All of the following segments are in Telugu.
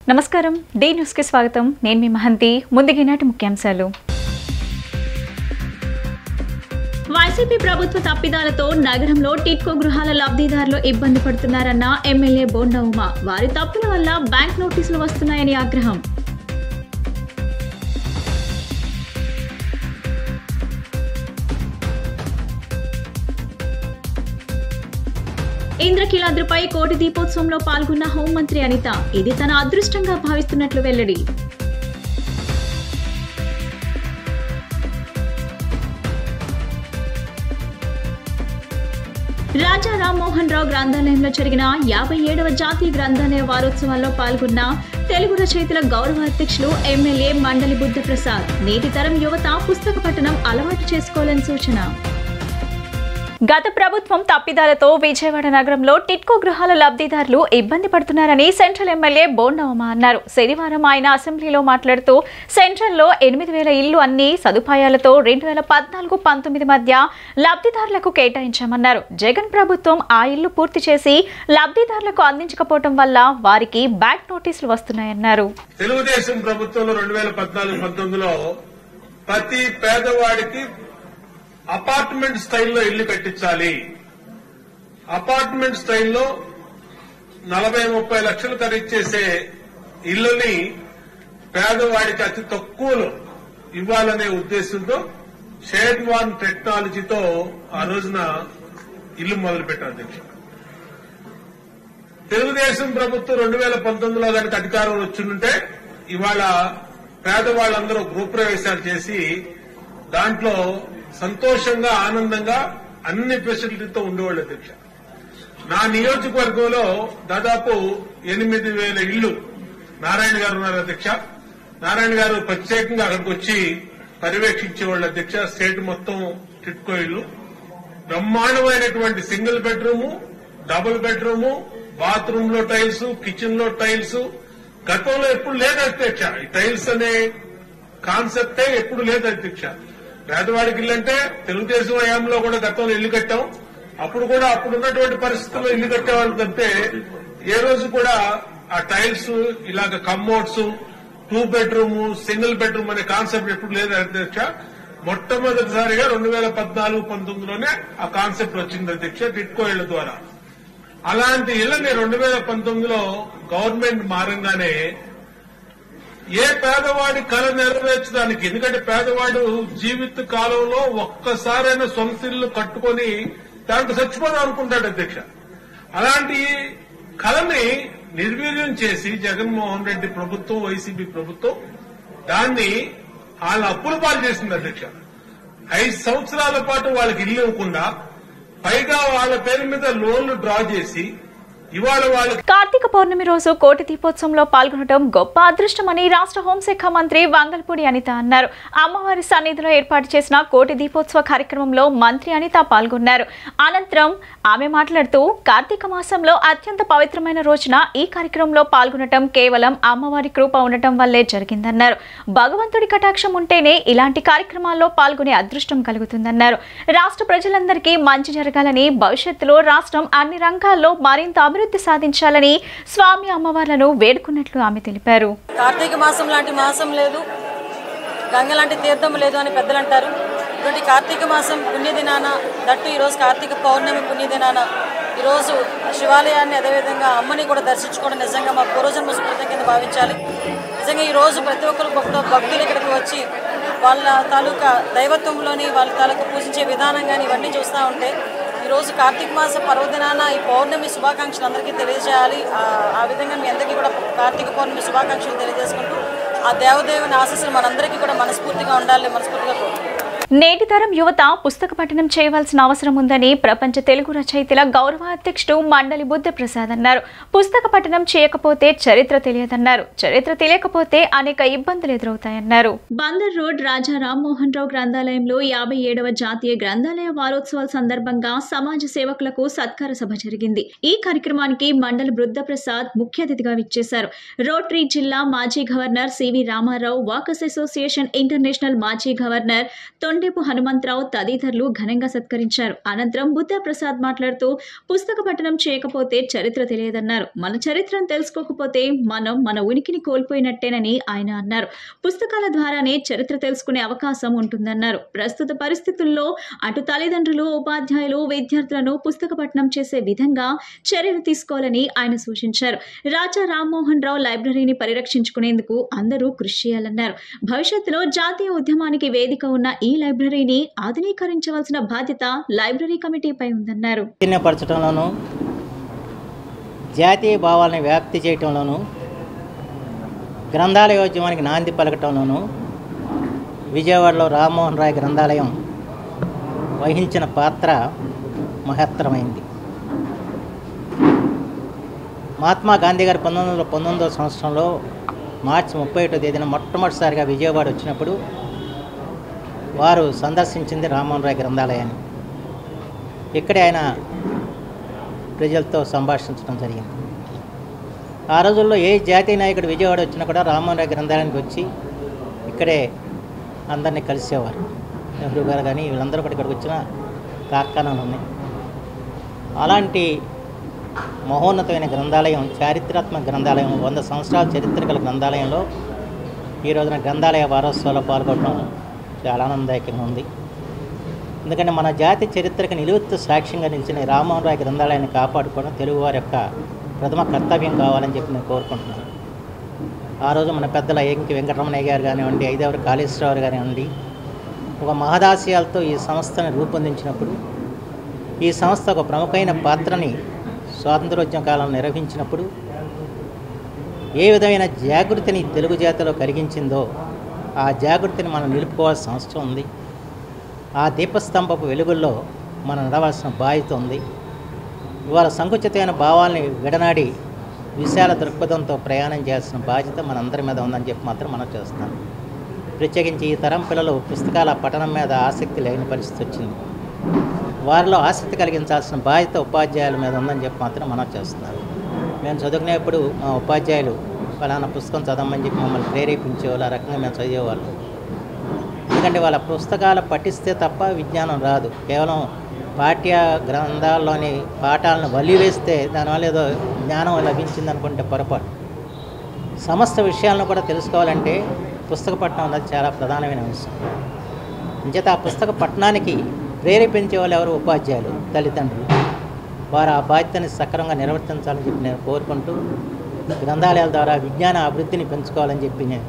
నమస్కారం డి న్యూస్ కి స్వాగతం నేను మీ మహంతి ముందుగా నాటి ముఖ్యాంశాలు వైసీపీ ప్రభుత్వ తప్పిదాలతో నగరంలో టిట్కో గృహాల లబ్ధిదారులు ఇబ్బంది పడుతున్నారన్న ఎమ్మెల్యే బోండా ఉమ వారి తప్పుల వల్ల బ్యాంక్ నోటీసులు వస్తున్నాయని ఆగ్రహం ఇంద్రకీలాద్రిపై కోటి దీపోత్సవంలో పాల్గొన్న హోంమంత్రి అనిత ఇది తన అదృష్టంగా భావిస్తున్నట్లు వెల్లడి రాజా రామ్మోహన్ రావు గ్రంథాలయంలో జరిగిన 57వ జాతీయ గ్రంథాలయ వారోత్సవాల్లో పాల్గొన్న తెలుగు రచయితల గౌరవ అధ్యక్షులు ఎమ్మెల్యే మండలి బుద్ధప్రసాద్ నేటి తరం యువత పుస్తక పఠనం అలవాటు చేసుకోవాలని సూచన గత ప్రభుత్వం తప్పిదాలతో విజయవాడ నగరంలో టిట్కో గృహాల లబ్ధిదారులు ఇబ్బంది పడుతున్నారని సెంట్రల్ ఎమ్మెల్యే బోండా ఉమ అన్నారు. శనివారం ఆయన అసెంబ్లీలో మాట్లాడుతూ సెంట్రల్లో 8,000 ఇళ్లు అన్ని సదుపాయాలతో 2014-19 మధ్య లబ్ధిదారులకు కేటాయించామన్నారు. జగన్ ప్రభుత్వం ఆ ఇళ్లు పూర్తి చేసి లబ్ధిదారులకు అందించకపోవడం వల్ల వారికి బ్యాంక్ నోటీసులు వస్తున్నాయన్నారు. తెలుగుదేశం ప్రభుత్వంలో 2014-19లో ప్రతి పేదవాడికి అపార్ట్మెంట్ స్టైల్లో ఇల్లు కట్టించాలి. అపార్ట్మెంట్ స్టైల్లో 40-30 లక్షలు ఖరీదు చేసే ఇల్లుని పేదవాడికి అతి తక్కువలో ఇవ్వాలనే ఉద్దేశంతో షేడ్ వాన్ టెక్నాలజీతో ఆ రోజున ఇల్లు మొదలుపెట్టారు అధ్యక్ష. తెలుగుదేశం ప్రభుత్వం 2019లో కనుక అధికారం వచ్చిందంటే ఇవాళ పేదవాళ్ళందరూ గృహప్రవేశాలు చేసి దాంట్లో సంతోషంగా ఆనందంగా అన్ని ఫెసిలిటీతో ఉండేవాళ్ళు అధ్యక్ష. నా నియోజకవర్గంలో దాదాపు 8,000 ఇళ్లు నారాయణ గారు ఉన్నారు అధ్యక్ష. నారాయణ గారు ప్రత్యేకంగా అక్కడికి వచ్చి పర్యవేక్షించేవాళ్ళు అధ్యక్ష. స్టేట్ మొత్తం టిట్కో ఇళ్లు బ్రహ్మాండమైనటువంటి single bedroom, double bedroom, bathroom లో టైల్స్, కిచెన్ లో టైల్స్ గతంలో ఎప్పుడు లేదు అధ్యక్ష. ఈ టైల్స్ అనే కాన్సెప్టే ఎప్పుడు లేదు అధ్యక్ష. పేదవాడికి ఇల్లు అంటే తెలుగుదేశం హయాంలో కూడా గతంలో ఇల్లు కట్టాం. అప్పుడు కూడా అప్పుడున్నటువంటి పరిస్థితుల్లో ఇల్లు కట్టేవాళ్ళంటే ఏ రోజు కూడా ఆ టైల్స్ ఇలాగ కమ్మోడ్స్, 2 బెడ్రూమ్, సింగిల్ బెడ్రూమ్ అనే కాన్సెప్ట్ ఎప్పుడు లేదు అధ్యక్ష. మొట్టమొదటిసారిగా 2014-19లోనే ఆ కాన్సెప్ట్ వచ్చింది అధ్యక్ష టిట్కో ఇళ్ల ద్వారా. అలాంటి ఇళ్లని 2019లో గవర్నమెంట్ మారంగానే ఏ పేదవాడి కళ నెరవేర్చడానికి, ఎందుకంటే పేదవాడు జీవిత కాలంలో ఒక్కసారైనా సొంత ఇల్లు కట్టుకుని దాంట్లో చచ్చిపోదాం అనుకుంటాడు అధ్యక్ష. అలాంటి కళని నిర్వీర్యం చేసి జగన్మోహన్ రెడ్డి ప్రభుత్వం, వైసీపీ ప్రభుత్వం దాన్ని వాళ్ళ అప్పుల పాలు చేసింది అధ్యక్ష. 5 సంవత్సరాల పాటు వాళ్ళకి ఇల్లు ఇవ్వకుండా పైగా వాళ్ళ పేరు మీద లోన్లు డ్రా చేసి కార్తీక పౌర్ణమి రోజు కోటి దీపోత్సవంలో పాల్గొనడం గొప్ప అదృష్టమని రాష్ట్ర హోంశాఖ మంత్రి వంగల్పూడి అనిత అన్నారు. అమ్మవారి సన్నిధిలో ఏర్పాటు చేసిన కోటి దీపోత్సవ కార్యక్రమంలో మంత్రి అనిత పాల్గొన్నారు. అనంతరం ఆమె మాట్లాడుతూ కార్తీక మాసంలో అత్యంత పవిత్రమైన రోజున ఈ కార్యక్రమంలో పాల్గొనడం కేవలం అమ్మవారి కృప ఉండటం వల్లే జరిగిందన్నారు. భగవంతుడి కటాక్షం ఉంటేనే ఇలాంటి కార్యక్రమాల్లో పాల్గొనే అదృష్టం కలుగుతుందన్నారు. రాష్ట్ర ప్రజలందరికీ మంచి జరగాలని, భవిష్యత్తులో రాష్ట్రం అన్ని రంగాల్లో మరింత అభివృద్ధి సాధించాలని స్వామి అమ్మవార్లను వేడుకున్నట్లు ఆమె తెలిపారు. కార్తీక మాసం లాంటి మాసం లేదు, గంగ లాంటి తీర్థం లేదు అని పెద్దలు అంటారు. ఇటువంటి కార్తీక మాసం పుణ్యదినాన, దట్టు ఈరోజు కార్తీక పౌర్ణమి పుణ్యదినాన ఈరోజు శివాలయాన్ని అదేవిధంగా అమ్మని కూడా దర్శించుకోవడం నిజంగా మా పూర్వజన్మ స్మృతి కింద భావించాలి. నిజంగా ఈరోజు ప్రతి ఒక్కరు భక్తులు ఇక్కడికి వచ్చి వాళ్ళ తాలూకా దైవత్వంలోని వాళ్ళ తాలూకా పూజించే విధానం కానీ ఇవన్నీ చూస్తూ ఉంటే ఈరోజు కార్తీక మాస పర్వదినాన ఈ పౌర్ణమి శుభాకాంక్షలు అందరికీ తెలియజేయాలి. ఆ విధంగా మీ అందరికీ కూడా కార్తీక పౌర్ణమి శుభాకాంక్షలు తెలియజేసుకుంటూ ఆ దేవదేవుని ఆశీస్సులు మనందరికీ కూడా మనస్ఫూర్తిగా ఉండాలని మనస్ఫూర్తిగా కోరుకుంటున్నాను. నేటి తరం యువత పుస్తక పఠనం చేయవలసిన అవసరం ఉందని ప్రపంచ తెలుగు రచయితల గౌరవ అధ్యక్షుడు మండలి బుద్ధప్రసాద్ అన్నారు. పుస్తక పఠనం చేయకపోతే చరిత్ర తెలియదన్నారు. చరిత్ర తెలియకపోతే అనేక ఇబ్బందులు ఎదురవుతాయన్నారు. బందర్ రోడ్ రాజా రామ్మోహన్ రావు గ్రంథాలయంలో 57వ జాతీయ గ్రంథాలయ వారోత్సవాల సందర్భంగా సమాజ సేవకులకు సత్కార సభ జరిగింది. ఈ కార్యక్రమానికి మండలి బుద్ధప్రసాద్ ముఖ్య అతిథిగా విచ్చేశారు. రోటరీ జిల్లా మాజీ governor CV Ramarao, Walkers Association International మాజీ గవర్నర్ తొండ దొండేపు హనుమంతరావు తదితరులు ఘనంగా సత్కరించారు. అనంతరం బుద్ధప్రసాద్ మాట్లాడుతూ పుస్తక పఠనం చేయకపోతే చరిత్ర తెలియదన్నారు. మన చరిత్రను తెలుసుకోకపోతే మనం మన ఉనికిని కోల్పోయినట్టేనని ఆయన అన్నారు. పుస్తకాల ద్వారానే చరిత్ర తెలుసుకునే అవకాశం ఉంటుందన్నారు. ప్రస్తుత పరిస్థితుల్లో అటు తల్లిదండ్రులు, ఉపాధ్యాయులు, విద్యార్థులను పుస్తక పఠనం చేసే విధంగా చర్యలు తీసుకోవాలని ఆయన సూచించారు. రాజా రామ్మోహన్ రావు లైబ్రరీని పరిరక్షించుకునేందుకు అందరూ కృషి చేయాలన్నారు. భవిష్యత్తులో జాతీయ ఉద్యమానికి వేదిక ఉన్న ఈ లైబ్రరీని ఆధునీకరించవలసిన బాధ్యత లైబ్రరీ కమిటీపై ఉందన్నారు. పరచడంలోనూ జాతీయ భావాలను వ్యాప్తి చేయటంలోనూ గ్రంథాలయోద్యమానికి నాంది పలకటంలోనూ విజయవాడలో రామ్మోహన్ రాయ్ గ్రంథాలయం వహించిన పాత్ర మహత్తరమైంది. మహాత్మా గాంధీ గారు 1919వ సంవత్సరంలో మార్చి 31వ తేదీన మొట్టమొదటిసారిగా విజయవాడ వచ్చినప్పుడు వారు సందర్శించింది రామ్మోహన్ రాయ్ గ్రంథాలయాన్ని. ఇక్కడే ఆయన ప్రజలతో సంభాషించడం జరిగింది. ఆ రోజుల్లో ఏ జాతీయ నాయకుడు విజయవాడ వచ్చినా కూడా రామ్మోహన్ రాయ్ గ్రంథాలయానికి వచ్చి ఇక్కడే అందరినీ కలిసేవారు. నెహ్రూ గారు కానీ వీళ్ళందరూ కూడా ఇక్కడికి వచ్చిన కార్ఖానాలు ఉన్నాయి. అలాంటి మహోన్నతమైన గ్రంథాలయం, చారిత్రాత్మక గ్రంథాలయం, 100 సంవత్సరాల చరిత్ర గల గ్రంథాలయంలో ఈ రోజున గ్రంథాలయ వారోత్సవాల్లో పాల్గొనడం చాలా ఆనందదాయకంగా ఉంది. ఎందుకంటే మన జాతి చరిత్రకు నిలువెత్తు సాక్ష్యంగా నిలిచిన రామ్మోహన్ రాయ్ గ్రంథాలయాన్ని కాపాడుకోవడం తెలుగువారి యొక్క ప్రథమ కర్తవ్యం కావాలని చెప్పి నేను కోరుకుంటున్నాను. ఆ రోజు మన పెద్దల ఏంకి వెంకటరమణయ్య గారు కానివ్వండి, ఐదవరి కాళేశ్వరరావు కానివ్వండి, ఒక మహదాశయాలతో ఈ సంస్థను రూపొందించినప్పుడు, ఈ సంస్థ ఒక ప్రముఖమైన పాత్రని స్వాతంత్రోద్యమ కాలంలో నిర్వహించినప్పుడు ఏ విధమైన జాగృతిని తెలుగు జాతిలో కలిగించిందో ఆ జాగృతిని మనం నిలుపుకోవాల్సిన అవసరం ఉంది. ఆ దీపస్తంభపు వెలుగుల్లో మనం నడవాల్సిన బాధ్యత ఉంది. ఇవాళ సంకుచితమైన భావాల్ని విడనాడి విశాల దృక్పథంతో ప్రయాణం చేయాల్సిన బాధ్యత మనందరి మీద ఉందని చెప్పి మాత్రం మనం చేస్తున్నాం. ప్రత్యేకించి ఈ తరం పిల్లలు పుస్తకాల పఠనం మీద ఆసక్తి లేని పరిస్థితి వచ్చింది. వారిలో ఆసక్తి కలిగించాల్సిన బాధ్యత ఉపాధ్యాయుల మీద ఉందని చెప్పి మాత్రం మనం చేస్తున్నారు. మేము చదువుకునేప్పుడు మా ఉపాధ్యాయులు ఫలానా పుస్తకం చదవమని చెప్పి మమ్మల్ని ప్రేరేపించేవాళ్ళు. ఆ రకంగా మేము చదివేవాళ్ళు. ఎందుకంటే వాళ్ళ పుస్తకాలు పఠిస్తే తప్ప విజ్ఞానం రాదు. కేవలం పాఠ్య గ్రంథాల్లోని పాఠాలను వల్లివేస్తే దానివల్ల ఏదో జ్ఞానం లభించింది అనుకుంటే పొరపాటు. సమస్త విషయాలను కూడా తెలుసుకోవాలంటే పుస్తక పఠనం అన్నది చాలా ప్రధానమైన అంశం. అంచేత ఆ పుస్తక పఠనానికి ప్రేరేపించే వాళ్ళు ఎవరు? ఉపాధ్యాయులు, తల్లిదండ్రులు. వారు ఆ బాధ్యతని సక్రమంగా నిర్వర్తించాలని చెప్పి నేను కోరుకుంటూ గ్రంథాలయాల ద్వారా విజ్ఞాన అభివృద్ధిని పెంచుకోవాలని చెప్పి నేను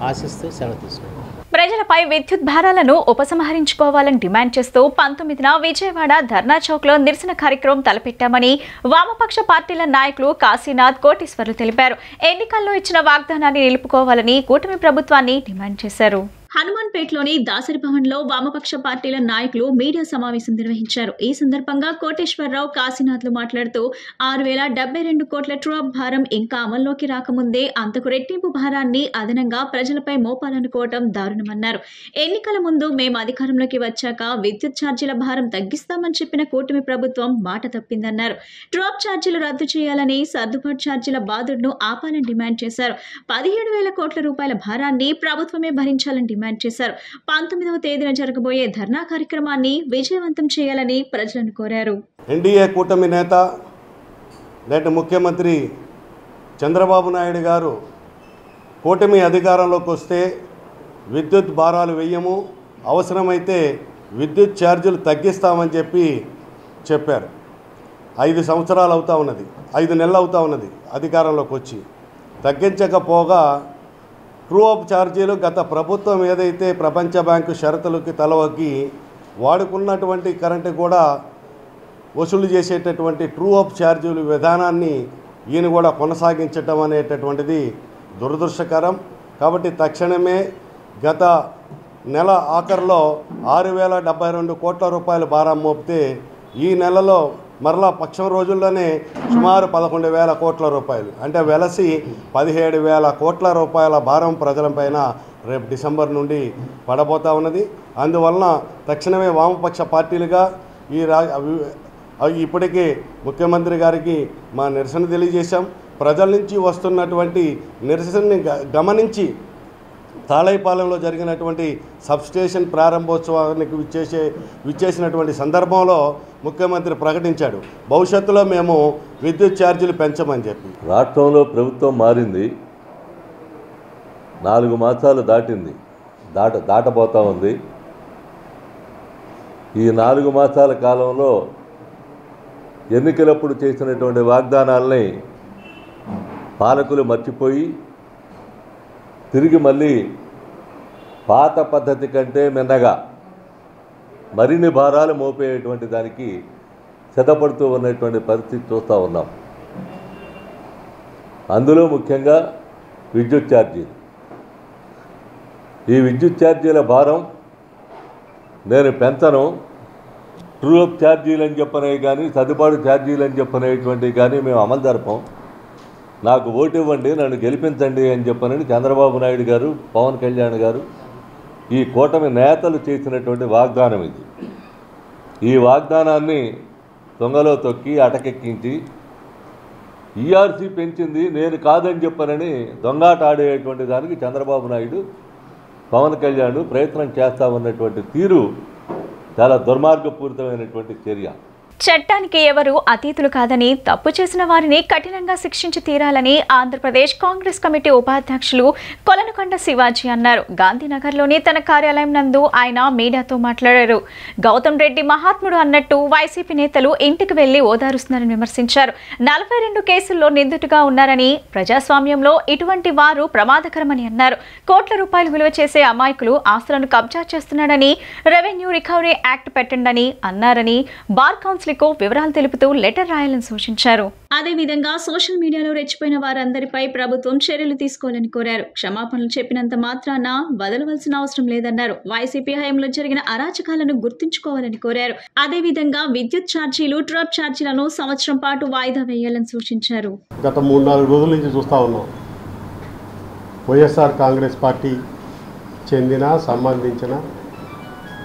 ఆశిస్తూ సెలవు తీసుకుంటాను. ప్రజలపై విద్యుత్ భారాలను ఉపసంహరించుకోవాలని డిమాండ్ చేస్తూ 19న విజయవాడ ధర్నా చౌక్లో నిరసన కార్యక్రమం తలపెట్టామని వామపక్ష పార్టీల నాయకులు కాశీనాథ్, కోటేశ్వర్లు తెలిపారు. ఎన్నికల్లో ఇచ్చిన వాగ్దానాన్ని నిలుపుకోవాలని కూటమి ప్రభుత్వాన్ని డిమాండ్ చేశారు. హనుమాన్పేటలోని దాసరి భవన్లో వామపక్ష పార్టీల నాయకులు మీడియా సమావేశం నిర్వహించారు. ఈ సందర్భంగా కోటేశ్వరరావు, కాశీనాథ్లు మాట్లాడుతూ 6,072 కోట్ల ట్రూ-అప్ భారం ఇంకా అమల్లోకి రాకముందే అంతకు రెట్టింపు భారాన్ని అదనంగా ప్రజలపై మోపాలనుకోవడం దారుణమన్నారు. ఎన్నికల ముందు మేము అధికారంలోకి వచ్చాక విద్యుత్ ఛార్జీల భారం తగ్గిస్తామని చెప్పిన కూటమి ప్రభుత్వం మాట తప్పిందన్నారు. ట్రూ-అప్ ఛార్జీలు రద్దు చేయాలని, సర్దుబాటు ఛార్జీల బాధుడును ఆపాలని డిమాండ్ చేశారు. 17,000 కోట్ల రూపాయల భారాన్ని ప్రభుత్వమే భరించాలని డిమాండ్ చేశారు. 19వ తేదీన జరగబోయే ధర్నా కార్యక్రమాన్ని విజయవంతం చేయాలని ప్రజలను కోరారు. ఎన్డీఏ కూటమి నేత నేటి ముఖ్యమంత్రి చంద్రబాబు నాయుడు గారు కూటమి అధికారంలోకి వస్తే విద్యుత్ భారాలు వెయ్యము, అవసరమైతే విద్యుత్ ఛార్జీలు తగ్గిస్తామని చెప్పారు. 5 సంవత్సరాలు అవుతా ఉన్నది, 5 నెలలు అవుతా ఉన్నది అధికారంలోకి వచ్చి. తగ్గించకపోగా ట్రూ-అప్ ఛార్జీలు గత ప్రభుత్వం ఏదైతే ప్రపంచ బ్యాంకు షరతులకి తలవగ్గి వాడుకున్నటువంటి కరెంటు కూడా వసూలు చేసేటటువంటి ట్రూ-అప్ ఛార్జీలు విధానాన్ని ఈయన కూడా కొనసాగించడం అనేటటువంటిది దురదృష్టకరం. కాబట్టి తక్షణమే గత నెల ఆఖరిలో 6,072 కోట్ల రూపాయల భారం మోపితే ఈ నెలలో మరలా పక్షం రోజుల్లోనే సుమారు 11,000 కోట్ల రూపాయలు, అంటే వెలసి 17,000 కోట్ల రూపాయల భారం ప్రజలపైన రేపు డిసెంబర్ నుండి పడబోతా ఉన్నది. అందువలన తక్షణమే వామపక్ష పార్టీలుగా ఇప్పటికే ముఖ్యమంత్రి గారికి మా నిరసన తెలియజేశాం. ప్రజల నుంచి వస్తున్నటువంటి నిరసనని గమనించి తాళైపాలెంలో జరిగినటువంటి సబ్స్టేషన్ ప్రారంభోత్సవానికి విచ్చేసినటువంటి సందర్భంలో ముఖ్యమంత్రి ప్రకటించాడు, భవిష్యత్తులో మేము విద్యుత్ ఛార్జీలు పెంచమని చెప్పి. రాష్ట్రంలో ప్రభుత్వం మారింది, 4 మాసాలు దాటింది, దాటబోతా ఉంది. ఈ 4 మాసాల కాలంలో ఎన్నికలప్పుడు చేసినటువంటి వాగ్దానాలని పాలకులు మర్చిపోయి తిరిగి మళ్ళీ పాత పద్ధతి కంటే మిన్నగా మరిన్ని భారాలు మోపేటువంటి దానికి సిద్ధపడుతూ ఉన్నటువంటి పరిస్థితి చూస్తూ ఉన్నాం. అందులో ముఖ్యంగా విద్యుత్ ఛార్జీలు. ఈ విద్యుత్ ఛార్జీల భారం నేను పెంచను, ట్రూ అప్ ఛార్జీలు అని చెప్పనే కానీ సర్దుబాటు ఛార్జీలు అని చెప్పనేటువంటివి కానీ మేము అమలు జరపం, నాకు ఓటు ఇవ్వండి, నన్ను గెలిపించండి అని చెప్పనని చంద్రబాబు నాయుడు గారు, పవన్ కళ్యాణ్ గారు, ఈ కూటమి నేతలు చేసినటువంటి వాగ్దానం ఇది. ఈ వాగ్దానాన్ని దొంగలో తొక్కి అటకెక్కించి ఈఆర్సీ పెంచింది నేను కాదని చెప్పనని దొంగాట ఆడేటువంటి దానికి చంద్రబాబు నాయుడు, పవన్ కళ్యాణ్ ప్రయత్నం చేస్తా ఉన్నటువంటి తీరు చాలా దుర్మార్గపూరితమైనటువంటి చర్య. చట్టానికి ఎవరు అతీతులు కాదని, తప్పు చేసిన వారిని కఠినంగా శిక్షించి తీరాలని ఆంధ్రప్రదేశ్ కాంగ్రెస్ కమిటీ ఉపాధ్యక్షులు కొలనుకొండ శివాజీ అన్నారు. గాంధీనగర్లోని తన కార్యాలయం నందు ఆయన మీడియాతో మాట్లాడారు. గౌతమ్ రెడ్డి మహాత్ముడు అన్నట్టు వైసీపీ నేతలు ఇంటికి వెళ్లి ఓదారుస్తున్నారని విమర్శించారు. 42 కేసుల్లో నిందితుడిగా ఉన్నారని, ప్రజాస్వామ్యంలో ఇటువంటి వారు ప్రమాదకరమని అన్నారు. కోట్ల రూపాయలు విలువ చేసే అమాయకులు ఆస్తులను కబ్జా చేస్తున్నాడని, రెవెన్యూ రికవరీ యాక్ట్ పెట్టండని అన్నారని, బార్ కౌన్సిల్ వివరాలు తెలుపుతూ లెటర్ రాయాలని సూచించారు. అదేవిధంగా సోషల్ మీడియాలో రెచ్చిపోయిన వారందరిపై ప్రభుత్వం చర్యలు తీసుకోవాలని కోరారు. క్షమాపణలు చెప్పినంత మాత్రాన వదలవలసిన అవసరం లేదన్నారు. వైసీపీ హయాంలో జరిగిన అరాచకాలను గుర్తుంచుకోవాలని కోరారు. అదేవిధంగా విద్యుత్ ఛార్జీలు, ట్రప్ ఛార్జీలను సంవత్సరం పాటు వాయిదా వేయాలని సూచించారు. గత 3-4 రోజుల నుంచి చూస్తా ఉన్నాం, వైఎస్ఆర్ కాంగ్రెస్ పార్టీ సంబంధించిన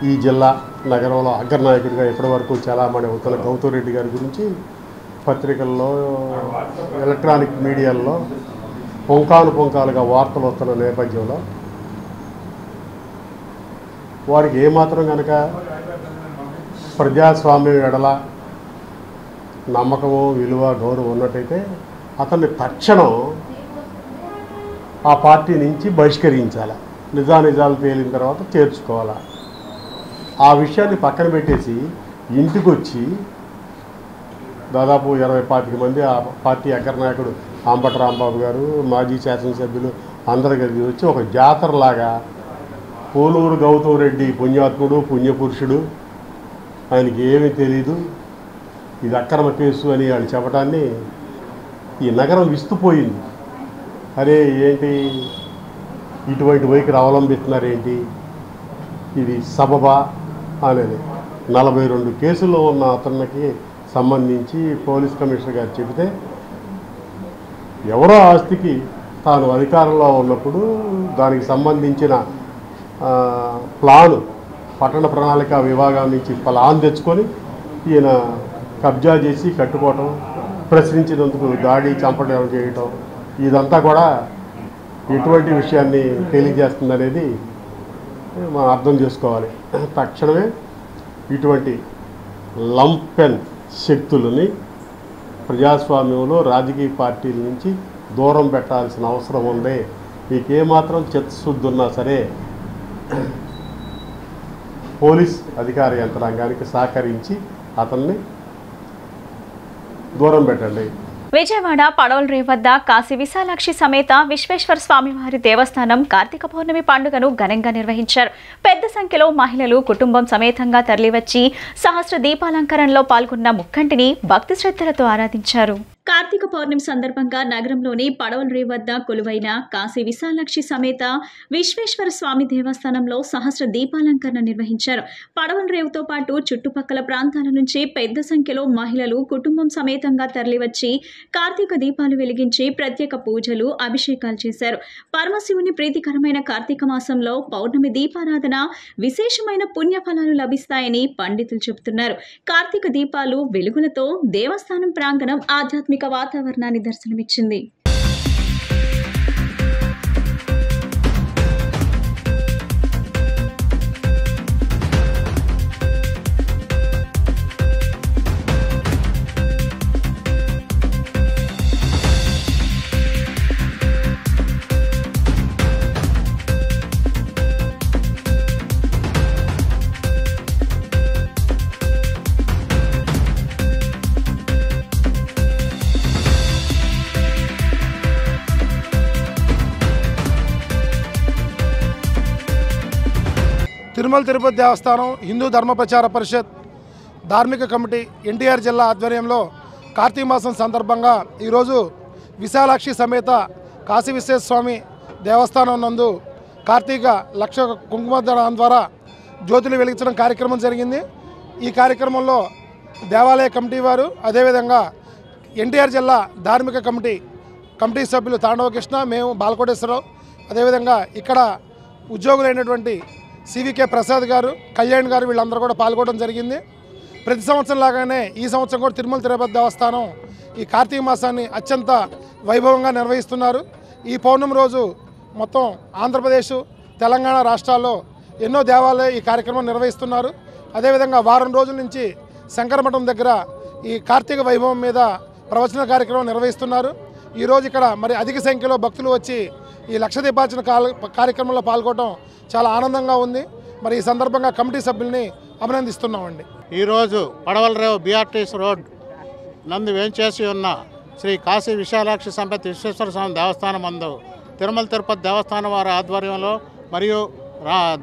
ఈ జిల్లా నగరంలో అగ్రనాయకుడిగా ఇప్పటివరకు చాలామంది అవుతున్న గౌతమ్ రెడ్డి గారి గురించి పత్రికల్లో, ఎలక్ట్రానిక్ మీడియాల్లో పొంకాలుగా వార్తలు వస్తున్న నేపథ్యంలో వారికి ఏమాత్రం కనుక ప్రజాస్వామ్యం ఎడల నమ్మకము, విలువ, గౌరవం ఉన్నట్టయితే అతన్ని తక్షణం ఆ పార్టీ నుంచి బహిష్కరించాలి, నిజానిజాలు తేలిన తర్వాత చేర్చుకోవాలి. ఆ విషయాన్ని పక్కన పెట్టేసి ఇంటికి వచ్చి దాదాపు 20-25 మంది ఆ పార్టీ అగ్రనాయకుడు అంబటి రాంబాబు గారు, మాజీ శాసనసభ్యులు అందరు కలిసి వచ్చి ఒక జాతరలాగా పోలూరు గౌతమ్ రెడ్డి పుణ్యాత్ముడు, పుణ్యపురుషుడు, ఆయనకి ఏమీ తెలీదు, ఇది అక్రమ కేసు అని వాళ్ళు చెప్పడాన్ని ఈ నగరం విస్తుపోయింది. అరే ఏంటి ఇటువంటి వైఖరి అవలంబిస్తున్నారేంటి, ఇది సబబా అనేది 42 కేసుల్లో ఉన్న అతనికి సంబంధించి పోలీస్ కమిషనర్ గారు చెబితే, ఎవరో ఆస్తికి తాను అధికారంలో ఉన్నప్పుడు దానికి సంబంధించిన ప్లాను పట్టణ ప్రణాళిక విభాగం నుంచి ప్లాన్ తెచ్చుకొని ఈయన కబ్జా చేసి కట్టుకోవటం, ప్రశ్నించినందుకు దాడి, చంపడం చేయటం, ఇదంతా కూడా ఎటువంటి విషయాన్ని తెలియజేస్తుందనేది మనం అర్థం చేసుకోవాలి. తక్షణమే ఇటువంటి లంపెన్ శక్తులని ప్రజాస్వామ్యంలో రాజకీయ పార్టీల నుంచి దూరం పెట్టాల్సిన అవసరం ఉంది. మీకేమాత్రం చిత్తశుద్ధి ఉన్నా సరే పోలీస్ అధికార యంత్రాంగానికి సహకరించి అతన్ని దూరం పెట్టండి. విజయవాడ పడవల్ రేవ్ వద్ద కాశీ విశాలాక్షి సమేత విశ్వేశ్వర స్వామివారి దేవస్థానం కార్తీక పౌర్ణమి పండుగను ఘనంగా నిర్వహించారు. పెద్ద సంఖ్యలో మహిళలు కుటుంబం సమేతంగా తరలివచ్చి సహస్ర దీపాలంకరణలో పాల్గొన్న ముక్కంటిని భక్తి శ్రద్ధలతో ఆరాధించారు. కార్తీక పౌర్ణమి సందర్భంగా నగరంలోని పడవల్ రేవ్ వద్ద కొలువైన కాశీ విశాలాక్షి సమేత విశ్వేశ్వర స్వామి దేవస్థానంలో సహస్ర దీపాలంకరణ నిర్వహించారు. పడవల్ రేవుతో పాటు చుట్టుపక్కల ప్రాంతాల నుంచి పెద్ద సంఖ్యలో మహిళలు కుటుంబం సమేతంగా తరలివచ్చి కార్తీక దీపాలు వెలిగించి ప్రత్యేక పూజలు, అభిషేకాలు చేశారు. పరమశివుని ప్రీతికరమైన కార్తీక మాసంలో పౌర్ణమి దీపారాధన విశేషమైన పుణ్యఫలాలు లభిస్తాయని పండితులు చెబుతున్నారు. కార్తీక దీపాలు వెలుగులతో దేవస్థానం ప్రాంగణం ఆధ్యాత్మిక వాతావరణాన్ని దర్శనమిచ్చింది. తిరుమల తిరుపతి దేవస్థానం హిందూ ధర్మ ప్రచార పరిషత్ ధార్మిక కమిటీ ఎన్టీఆర్ జిల్లా ఆధ్వర్యంలో కార్తీక మాసం సందర్భంగా ఈరోజు విశాలాక్షి సమేత కాశీ విశ్వేశ్వర స్వామి దేవస్థానం నందు కార్తీక లక్ష కుంకుమదానం ద్వారా జ్యోతులు వెలిగించడం కార్యక్రమం జరిగింది. ఈ కార్యక్రమంలో దేవాలయ కమిటీ వారు, అదేవిధంగా ఎన్టీఆర్ జిల్లా ధార్మిక కమిటీ సభ్యులు తాండవకృష్ణ, మేము బాలకోటేశ్వరరావు, అదేవిధంగా ఇక్కడ ఉద్యోగులైనటువంటి సివికే ప్రసాద్ గారు, కళ్యాణ్ గారు వీళ్ళందరూ కూడా పాల్గొనడం జరిగింది. ప్రతి సంవత్సరం లాగానే ఈ సంవత్సరం కూడా తిరుమల తిరుపతి దేవస్థానం ఈ కార్తీక మాసాన్ని అత్యంత వైభవంగా నిర్వహిస్తున్నారు. ఈ పౌర్ణమి రోజు మొత్తం ఆంధ్రప్రదేశ్, తెలంగాణ రాష్ట్రాల్లో ఎన్నో దేవాలయాలు ఈ కార్యక్రమం నిర్వహిస్తున్నారు. అదేవిధంగా వారం రోజుల నుంచి శంకరమఠం దగ్గర ఈ కార్తీక వైభవం మీద ప్రవచన కార్యక్రమం నిర్వహిస్తున్నారు. ఈరోజు ఇక్కడ మరి అధిక సంఖ్యలో భక్తులు వచ్చి ఈ లక్ష దీపార్చన కార్యక్రమంలో పాల్గొనడం చాలా ఆనందంగా ఉంది. మరి ఈ సందర్భంగా కమిటీ సభ్యుల్ని అభినందిస్తున్నామండి. ఈరోజు పడవలరేవు BRTS రోడ్ నందు వేంచేసి ఉన్న శ్రీ కాశీ విశాలాక్షి సమేత విశ్వేశ్వర స్వామి దేవస్థానం నందు తిరుమల తిరుపతి దేవస్థానం వారి ఆధ్వర్యంలో మరియు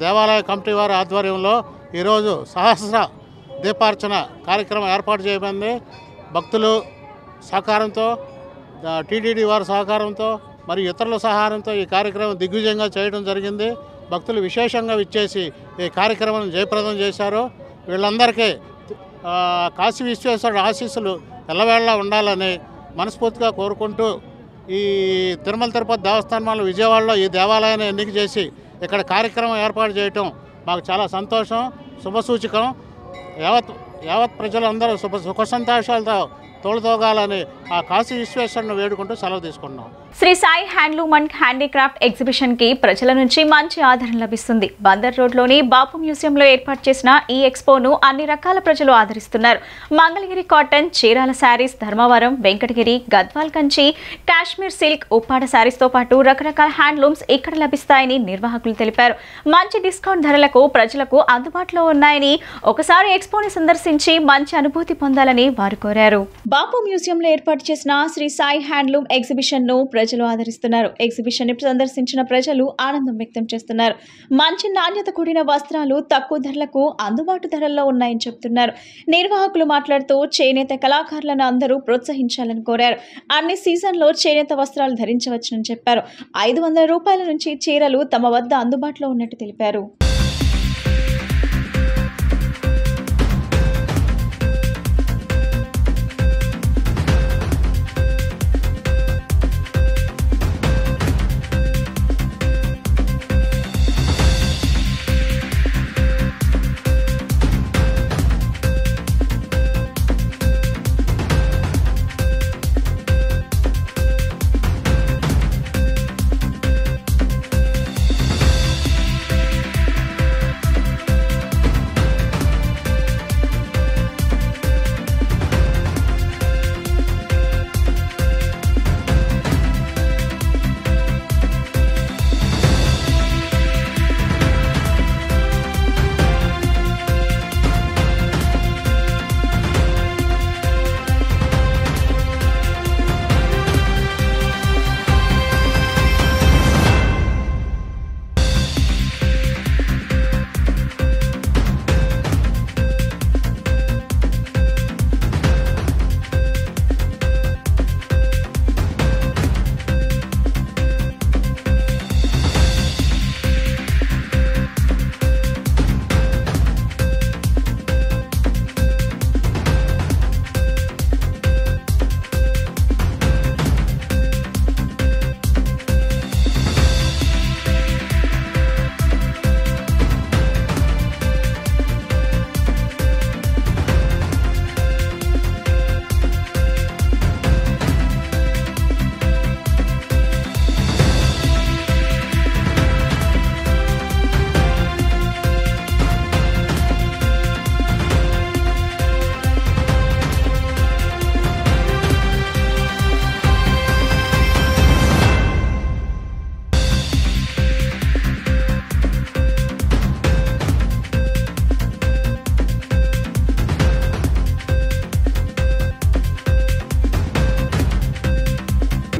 దేవాలయ కమిటీ వారి ఆధ్వర్యంలో ఈరోజు సహస్ర దీపార్చన కార్యక్రమం ఏర్పాటు చేయబడింది. భక్తులు సహకారంతో, టీటీడీ వారి సహకారంతో మరియు ఇతరుల సహాయంతో ఈ కార్యక్రమం దిగ్విజయంగా చేయడం జరిగింది. భక్తులు విశేషంగా విచ్చేసి ఈ కార్యక్రమాన్ని జయప్రదం చేశారు. వీళ్ళందరికీ కాశీ విశ్వేశ్వరుడు ఆశీస్సులు ఎల్లవేళలా ఉండాలని మనస్ఫూర్తిగా కోరుకుంటూ ఈ తిరుమల తిరుపతి దేవస్థానంలో విజయవాడలో ఈ దేవాలయాన్ని ఎన్నిక చేసి ఇక్కడ కార్యక్రమం ఏర్పాటు చేయటం మాకు చాలా సంతోషం, శుభసూచకం. యావత్ ప్రజలందరూ సుఖ సంతోషాలతో తోలుతోగాలని ఆ కాశీ విశ్వేశ్వరుని వేడుకుంటూ సెలవు తీసుకున్నాం. Sri Sai handloom and handicraft exhibition కి ప్రజల నుంచి మంచి ఆదరణ లభిస్తుంది. బందర్ రోడ్లోని బాపు మ్యూజియంలో ఏర్పాటు చేసిన ఈ ఎక్స్పోను అన్ని రకాల ప్రజలు ఆదరిస్తున్నారు. మంగళగిరి కాటన్, చీరాల శారీస్, ధర్మవరం, వెంకటగిరి, గద్వాల్ కంచి, కాశ్మీర్ సిల్క్, ఉప్పాడ శారీస్ తో పాటు రకరకాల హ్యాండ్లూమ్స్ ఇక్కడ లభిస్తాయని నిర్వాహకులు తెలిపారు. మంచి డిస్కౌంట్ ధరలకు ప్రజలకు అందుబాటులో ఉన్నాయని, ఒకసారి ఎక్స్పోని సందర్శించి మంచి అనుభూతి పొందాలని వారు కోరారు. బాపు మ్యూజియంలో ఏర్పాటు చేసిన శ్రీ సాయి హ్యాండ్లూమ్ ఎగ్జిబిషన్ ను ప్రజలు ఆదరిస్తున్నారు. ఎగ్జిబిషన్ ని సందర్శించిన ప్రజలు ఆనందం వ్యక్తం చేస్తున్నారు. మంచి నాణ్యత కూడిన వస్త్రాలు తక్కువ ధరలకు అందుబాటు ధరల్లో ఉన్నాయని చెప్తున్నారు. నిర్వాహకులు మాట్లాడుతూ చేనేత కళాకారులను అందరూ ప్రోత్సహించాలని కోరారు. అన్ని సీజన్లో చేనేత వస్త్రాలు ధరించవచ్చునని చెప్పారు. 500 రూపాయల నుంచి చీరలు తమ వద్ద అందుబాటులో ఉన్నట్టు తెలిపారు.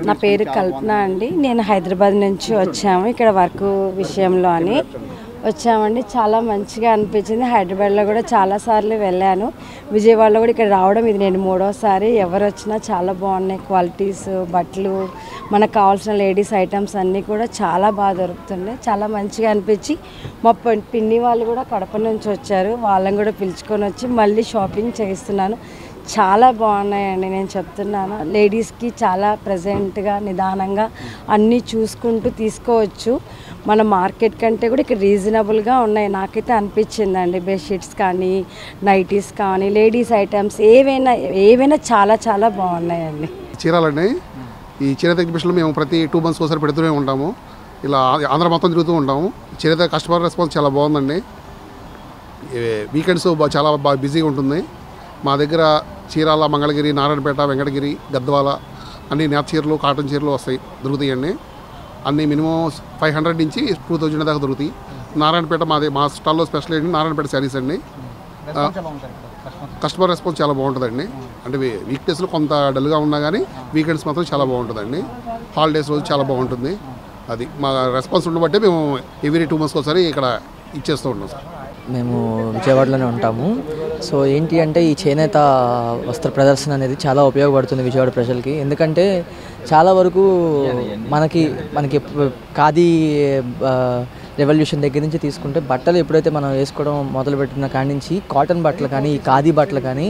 నా పేరు కల్పన అండి. నేను హైదరాబాద్ నుంచి వచ్చాము ఇక్కడ వర్క్ విషయంలో అని. వచ్చామండి. చాలా మంచిగా అనిపించింది. హైదరాబాద్లో కూడా చాలాసార్లు వెళ్ళాను. విజయవాడలో కూడా ఇక్కడ రావడం ఇది నేను 3వసారి. ఎవరు వచ్చినా చాలా బాగున్నాయి క్వాలిటీస్, బట్టలు, మనకు కావాల్సిన లేడీస్ ఐటమ్స్ అన్నీ కూడా చాలా బాగా దొరుకుతున్నాయి. చాలా మంచిగా అనిపించి మా పిన్ని వాళ్ళు కూడా కడప నుంచి వచ్చారు. వాళ్ళని కూడా పిలుచుకొని వచ్చి మళ్ళీ షాపింగ్ చేస్తున్నాను. చాలా బాగున్నాయండి. నేను చెప్తున్నాను, లేడీస్కి చాలా ప్రజెంట్గా నిదానంగా అన్నీ చూసుకుంటూ తీసుకోవచ్చు. మన మార్కెట్ కంటే కూడా ఇక్కడ రీజనబుల్గా ఉన్నాయి నాకైతే అనిపించిందండి. బెడ్షీట్స్ కానీ, నైటీస్ కానీ, లేడీస్ ఐటమ్స్ ఏవైనా చాలా చాలా బాగున్నాయండి. చీరాలండి. ఈ చీరత ఎగ్జిబిషన్లో మేము ప్రతి 2 months ఒకసారి పెడుతూనే ఉంటాము. ఇలా ఆంధ్ర మొత్తం తిరుగుతూ ఉంటాము. చీరత కస్టమర్ రెస్పాన్స్ చాలా బాగుందండి. వీకెండ్స్ చాలా బాగా బిజీగా ఉంటుంది. మా దగ్గర చీరాల, మంగళగిరి, నారాయణపేట, వెంకటగిరి, గద్వాల అన్ని నేత చీరలు, కాటన్ చీరలు దొరుకుతాయండి. అన్నీ మినిమం 500 నుంచి 2000 దాకా దొరుకుతాయి. నారాయణపేట మా స్టాల్లో స్పెషల్ ఏంటి నారాయణపేట శారీస్ అండి. కస్టమర్ రెస్పాన్స్ చాలా బాగుంటుందండి. అంటే వీక్ డేస్లో కొంత డల్గా ఉన్నా కానీ వీకెండ్స్ మాత్రం చాలా బాగుంటుందండి. హాలిడేస్ రోజు చాలా బాగుంటుంది. అది మా రెస్పాన్స్ ఉండబట్టే బట్టి మేము ఎవ్రీ 2 months ఒకసారి ఇక్కడ ఇచ్చేస్తూ ఉంటాం సార్. మేము విజయవాడలోనే ఉంటాము. సో ఏంటి అంటే ఈ చేనేత వస్త్ర ప్రదర్శన అనేది చాలా ఉపయోగపడుతుంది విజయవాడ ప్రజలకి. ఎందుకంటే చాలా వరకు మనకి ఖాదీ రెవల్యూషన్ దగ్గర నుంచి తీసుకుంటే బట్టలు ఎప్పుడైతే మనం వేసుకోవడం మొదలుపెట్టిన కాడి నుంచి కాటన్ బట్టలు కానీ, ఈ ఖాదీ బట్టలు కానీ